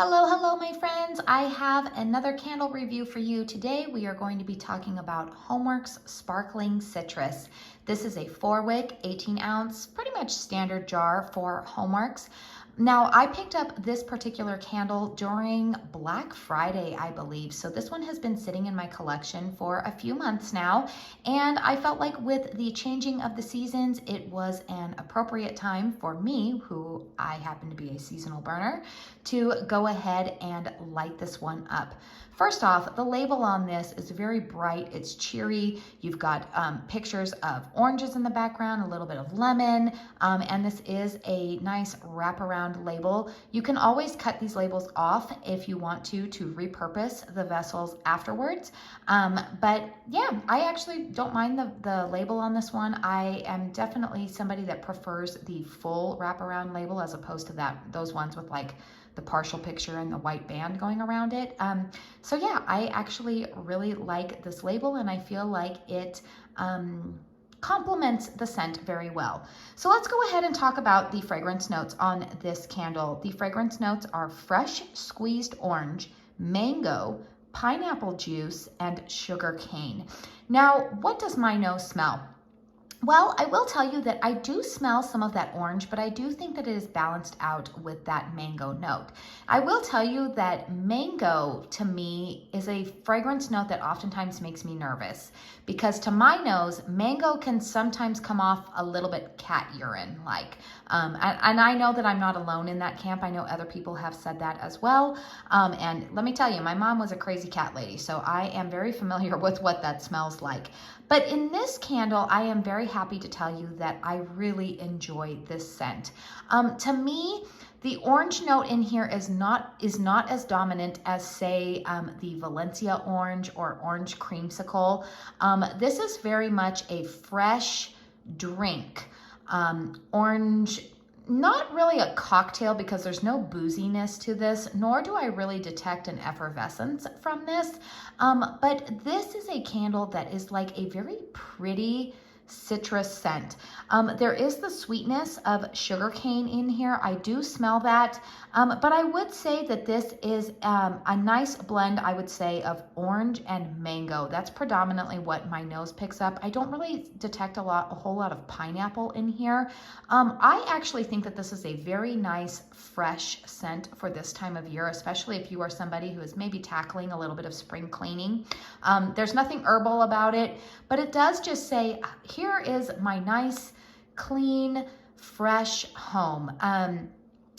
Hello, my friends. I have another candle review for you. Today we are going to be talking about Homeworx Sparkling Citrus. This is a 4-wick, 18 ounce, pretty much standard jar for Homeworx. Now, I picked up this particular candle during Black Friday, I believe. So this one has been sitting in my collection for a few months now. And I felt like with the changing of the seasons, it was an appropriate time for me, who I happen to be a seasonal burner, to go ahead and light this one up. First off, the label on this is very bright. It's cheery. You've got pictures of oranges in the background, a little bit of lemon, and this is a nice wraparound label. You can always cut these labels off if you want to repurpose the vessels afterwards. But yeah, I actually don't mind the label on this one. I am definitely somebody that prefers the full wraparound label as opposed to those ones with like the partial picture and the white band going around it. So yeah, I actually really like this label and I feel like it complements the scent very well. So let's go ahead and talk about the fragrance notes on this candle. The fragrance notes are fresh squeezed orange, mango, pineapple juice, and sugar cane. Now, what does my nose smell? Well, I will tell you that I do smell some of that orange, but I do think that it is balanced out with that mango note. I will tell you that mango, to me, is a fragrance note that oftentimes makes me nervous because to my nose, mango can sometimes come off a little bit cat urine-like. And I know that I'm not alone in that camp. I know other people have said that as well. And let me tell you, my mom was a crazy cat lady, so I am very familiar with what that smells like. But in this candle, I am very happy to tell you that I really enjoy this scent. To me, the orange note in here is not as dominant as, say, the Valencia orange or orange creamsicle. This is very much a fresh drink. Orange, not really a cocktail because there's no booziness to this, nor do I really detect an effervescence from this. But this is a candle that is like a very pretty citrus scent. There is the sweetness of sugarcane in here. I do smell that, but I would say that this is a nice blend, I would say, of orange and mango. That's predominantly what my nose picks up. I don't really detect a whole lot of pineapple in here. I actually think that this is a very nice, fresh scent for this time of year, especially if you are somebody who is maybe tackling a little bit of spring cleaning. There's nothing herbal about it, but it does just say, here is my nice, clean, fresh home.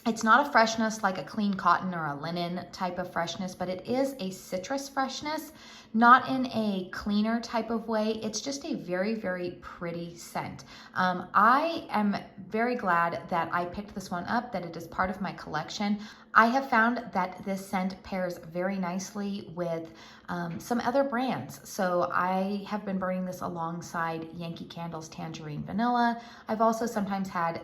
It's not a freshness like a clean cotton or a linen type of freshness, but it is a citrus freshness, not in a cleaner type of way. It's just a very, very pretty scent. I am very glad that I picked this one up, that it is part of my collection. I have found that this scent pairs very nicely with some other brands. So I have been burning this alongside Yankee Candle's Tangerine Vanilla. I've also sometimes had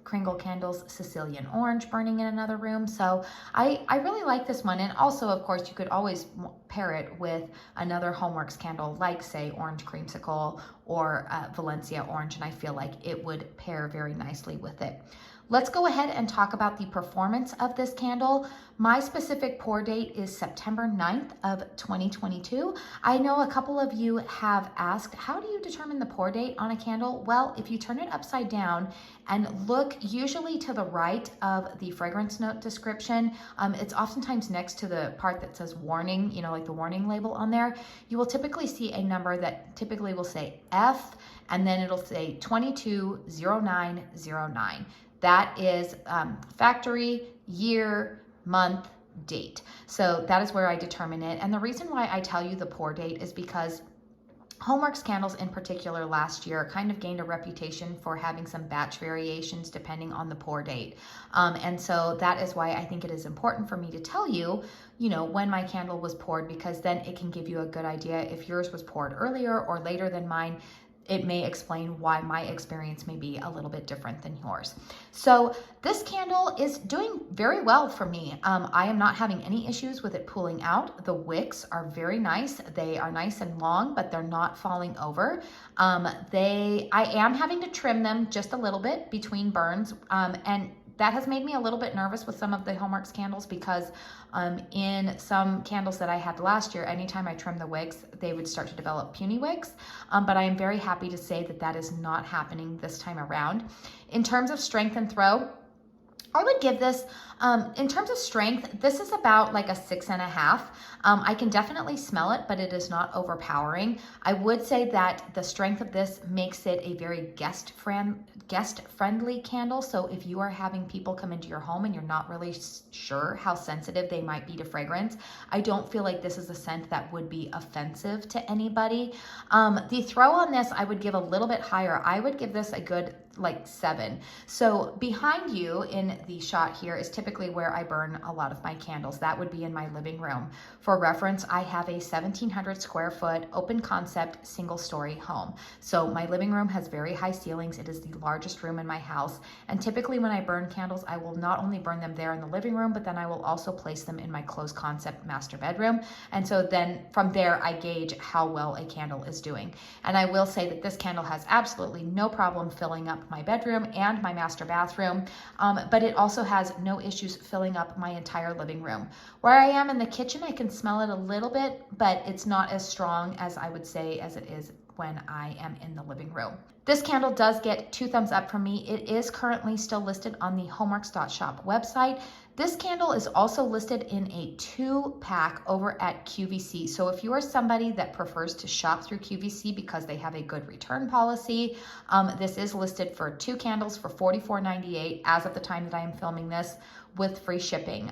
Kringle Candle's Sicilian Orange burning in another room. So I really like this one. And also, of course, you could always pair it with another Homeworx candle like, say, Orange Creamsicle or Valencia Orange, and I feel like it would pair very nicely with it. Let's go ahead and talk about the performance of this candle. My specific pour date is September 9th of 2022. I know a couple of you have asked, how do you determine the pour date on a candle? Well, if you turn it upside down and look usually to the right of the fragrance note description, it's oftentimes next to the part that says warning, you know, like the warning label on there. You will typically see a number that typically will say F, and then it'll say 220909. That is factory, year, month, date. So that is where I determine it. And the reason why I tell you the pour date is because Homeworx candles in particular last year kind of gained a reputation for having some batch variations depending on the pour date. And so that is why I think it is important for me to tell you, you know, when my candle was poured, because then it can give you a good idea if yours was poured earlier or later than mine. It may explain why my experience may be a little bit different than yours. So this candle is doing very well for me. I am not having any issues with it pulling out. The wicks are very nice. They are nice and long, but they're not falling over. I am having to trim them just a little bit between burns. And that has made me a little bit nervous with some of the Homeworx candles because in some candles that I had last year, anytime I trimmed the wicks, they would start to develop puny wicks. But I am very happy to say that that is not happening this time around. In terms of strength and throw, I would give this, in terms of strength, this is about like a 6.5. I can definitely smell it, but it is not overpowering. I would say that the strength of this makes it a very guest-friendly candle. So if you are having people come into your home and you're not really sure how sensitive they might be to fragrance, I don't feel like this is a scent that would be offensive to anybody. The throw on this, I would give a little bit higher. I would give this a good like 7. So behind you in the shot here is typically where I burn a lot of my candles. That would be in my living room. For reference, I have a 1,700 square foot open concept single story home. So my living room has very high ceilings. It is the largest room in my house. And typically when I burn candles, I will not only burn them there in the living room, but then I will also place them in my closed concept master bedroom. And so then from there, I gauge how well a candle is doing. And I will say that this candle has absolutely no problem filling up my bedroom and my master bathroom, but it also has no issues filling up my entire living room. Where I am in the kitchen, I can smell it a little bit, but it's not as strong as I would say as it is when I am in the living room. This candle does get 2 thumbs up from me. It is currently still listed on the homeworx.shop website. This candle is also listed in a 2-pack over at QVC. So if you are somebody that prefers to shop through QVC because they have a good return policy, this is listed for 2 candles for $44.98 as of the time that I am filming this, with free shipping.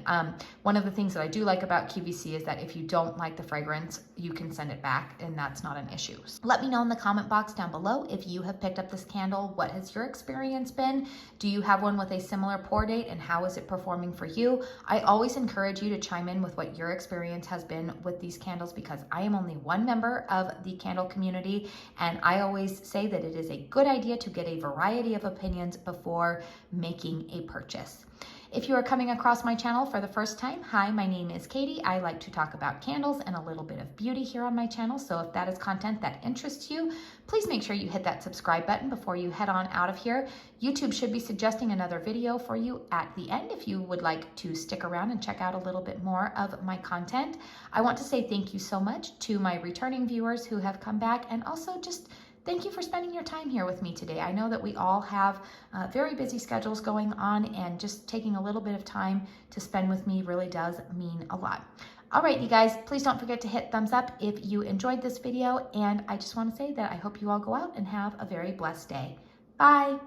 One of the things that I do like about QVC is that if you don't like the fragrance, you can send it back and that's not an issue. Let me know in the comment box down below if you have picked up this candle. What has your experience been? Do you have one with a similar pour date and how is it performing for you? I always encourage you to chime in with what your experience has been with these candles because I am only one member of the candle community and I always say that it is a good idea to get a variety of opinions before making a purchase. If you are coming across my channel for the first time, hi, my name is Katie. I like to talk about candles and a little bit of beauty here on my channel. So if that is content that interests you, please make sure you hit that subscribe button before you head on out of here. YouTube should be suggesting another video for you at the end if you would like to stick around and check out a little bit more of my content. I want to say thank you so much to my returning viewers who have come back, and also just thank you for spending your time here with me today. I know that we all have very busy schedules going on, and just taking a little bit of time to spend with me really does mean a lot. All right, you guys, please don't forget to hit thumbs up if you enjoyed this video. And I just want to say that I hope you all go out and have a very blessed day. Bye.